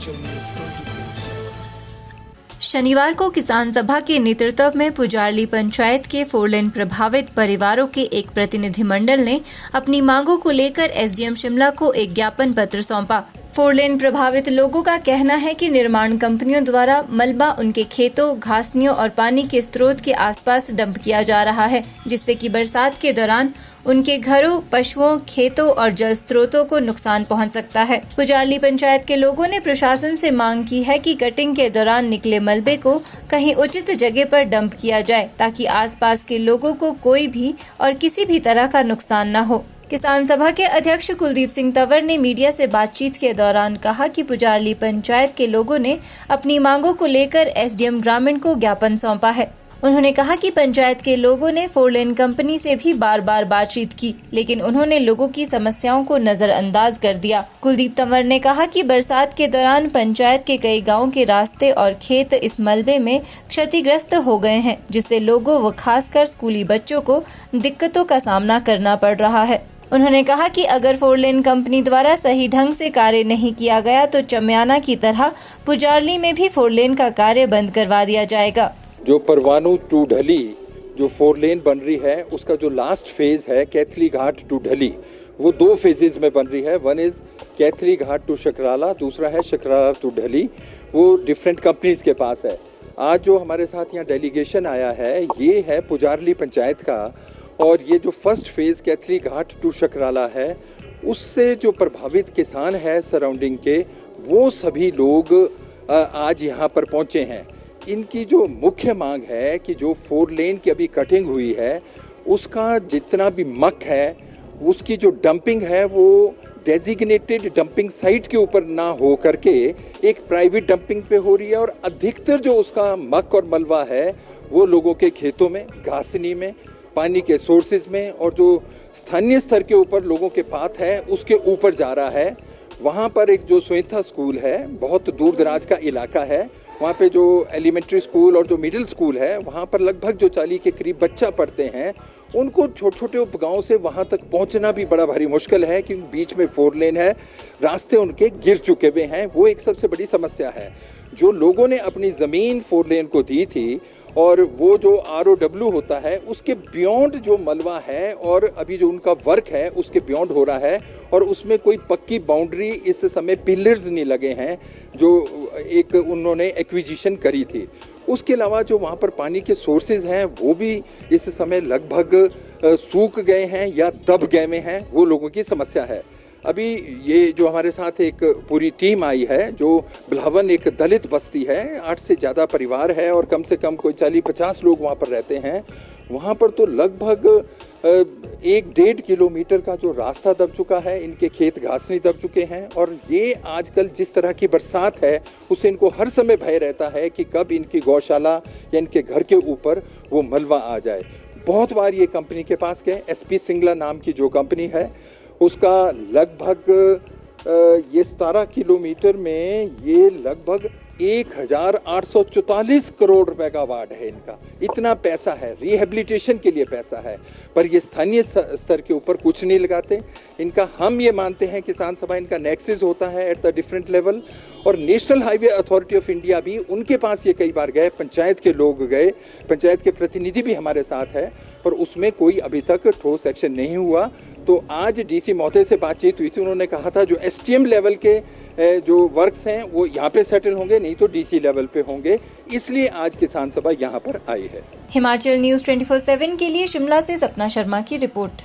Himachal news 24/7। शनिवार को किसान सभा के नेतृत्व में पुजारली पंचायत के 4 लेन प्रभावित परिवारों के एक प्रतिनिधिमंडल ने अपनी मांगों को लेकर एसडीएम शिमला को एक ज्ञापन पत्र सौंपा। 4 लेन प्रभावित लोगों का कहना है कि निर्माण कंपनियों द्वारा मलबा उनके खेतों, घासनियों और पानी के स्रोत के आसपास डंप किया जा रहा है, जिससे कि बरसात के दौरान उनके घरों, पशुओं, खेतों और जल स्रोतों को नुकसान पहुंच सकता है। पुजारली पंचायत के लोगों ने प्रशासन से मांग की है कि कटिंग के दौरान निकले मलबे को कहीं उचित जगह पर डंप किया जाए, ताकि आसपास के लोगों को कोई भी और किसी भी तरह का नुकसान न हो। किसान सभा के अध्यक्ष कुलदीप सिंह तंवर ने मीडिया से बातचीत के दौरान कहा कि पुजारली पंचायत के लोगों ने अपनी मांगों को लेकर एसडीएम ग्रामीण को ज्ञापन सौंपा है। उन्होंने कहा कि पंचायत के लोगों ने 4 लेन कंपनी से भी बार बार बातचीत की, लेकिन उन्होंने लोगों की समस्याओं को नजरअंदाज कर दिया। कुलदीप तंवर ने कहा कि बरसात के दौरान पंचायत के कई गांवों के रास्ते और खेत इस मलबे में क्षतिग्रस्त हो गए हैं, जिससे लोगों व खासकर स्कूली बच्चों को दिक्कतों का सामना करना पड़ रहा है। उन्होंने कहा कि अगर 4 लेन कंपनी द्वारा सही ढंग से कार्य नहीं किया गया तो चम्याना की तरह पुजारली में भी 4 लेन का कार्य बंद करवा दिया जाएगा। जो परवाणु टू ढली जो 4 लेन बन रही है, उसका जो लास्ट फेज है कैथली घाट टू ढली, वो 2 फेजेस में बन रही है। One is Kaithli Ghat to शकराला, दूसरा है शकराला टू ढली। वो डिफरेंट कंपनीज के पास है। आज जो हमारे साथ यहाँ डेलीगेशन आया है, ये है पुजारली पंचायत का, और ये जो first phase Kaithli Ghat to शकराला है, उससे जो प्रभावित किसान है सराउंडिंग के, वो सभी लोग आज यहाँ पर पहुँचे हैं। इनकी जो मुख्य मांग है कि जो 4 लेन की अभी कटिंग हुई है, उसका जितना भी मक है, उसकी जो डंपिंग है वो डेजिग्नेटेड डंपिंग साइट के ऊपर ना हो करके एक प्राइवेट डंपिंग पे हो रही है, और अधिकतर जो उसका मक और मलबा है वो लोगों के खेतों में, घासनी में, पानी के सोर्सेज में, और जो स्थानीय स्तर के ऊपर लोगों के पाथ है उसके ऊपर जा रहा है। वहाँ पर एक जो सोइथा स्कूल है, बहुत दूर दराज का इलाका है, वहाँ पे जो एलिमेंट्री स्कूल और जो मिडिल स्कूल है, वहाँ पर लगभग जो 40 के करीब बच्चा पढ़ते हैं, उनको छोटे छोटे उपगांव से वहाँ तक पहुँचना भी बड़ा भारी मुश्किल है, क्योंकि बीच में 4 लेन है, रास्ते उनके गिर चुके हुए हैं। वो एक सबसे बड़ी समस्या है। जो लोगों ने अपनी ज़मीन 4 लेन को दी थी, और वो जो ROW होता है उसके बियॉन्ड जो मलबा है, और अभी जो उनका वर्क है उसके बियॉन्ड हो रहा है, और उसमें कोई पक्की बाउंड्री इस समय पिलर्स नहीं लगे हैं जो एक उन्होंने एक्विजिशन करी थी। उसके अलावा जो वहाँ पर पानी के सोर्सेज हैं वो भी इस समय लगभग सूख गए हैं या दब गए में हैं, वो लोगों की समस्या है। अभी ये जो हमारे साथ एक पूरी टीम आई है, जो बिलावन एक दलित बस्ती है, 8 से ज़्यादा परिवार है और कम से कम कोई 40-50 लोग वहाँ पर रहते हैं। वहाँ पर तो लगभग 1-1.5 किलोमीटर का जो रास्ता दब चुका है, इनके खेत घासनी दब चुके हैं, और ये आजकल जिस तरह की बरसात है उससे इनको हर समय भय रहता है कि कब इनकी गौशाला या इनके घर के ऊपर वो मलबा आ जाए। बहुत बार ये कंपनी के पास गए, SP सिंगला नाम की जो कंपनी है, उसका लगभग ये 17 किलोमीटर में ये लगभग 1844 करोड़ रुपए का वार्ड है इनका। इतना पैसा है, रिहेबिलिटेशन के लिए पैसा है, पर ये स्थानीय स्तर के ऊपर कुछ नहीं लगाते इनका। हम ये मानते हैं किसान सभा इनका नेक्सस होता है एट द डिफरेंट लेवल, और national highway authority of India भी उनके पास ये कई बार गए, पंचायत के लोग गए, पंचायत के प्रतिनिधि भी हमारे साथ है, पर उसमें कोई अभी तक ठोस एक्शन नहीं हुआ। तो आज DC महोदय से बातचीत हुई थी, उन्होंने कहा था जो STM लेवल के जो वर्क्स हैं वो यहाँ पे सेटल होंगे, नहीं तो DC लेवल पे होंगे, इसलिए आज किसान सभा यहाँ पर आई है। हिमाचल न्यूज़ 24/7 के लिए शिमला से सपना शर्मा की रिपोर्ट।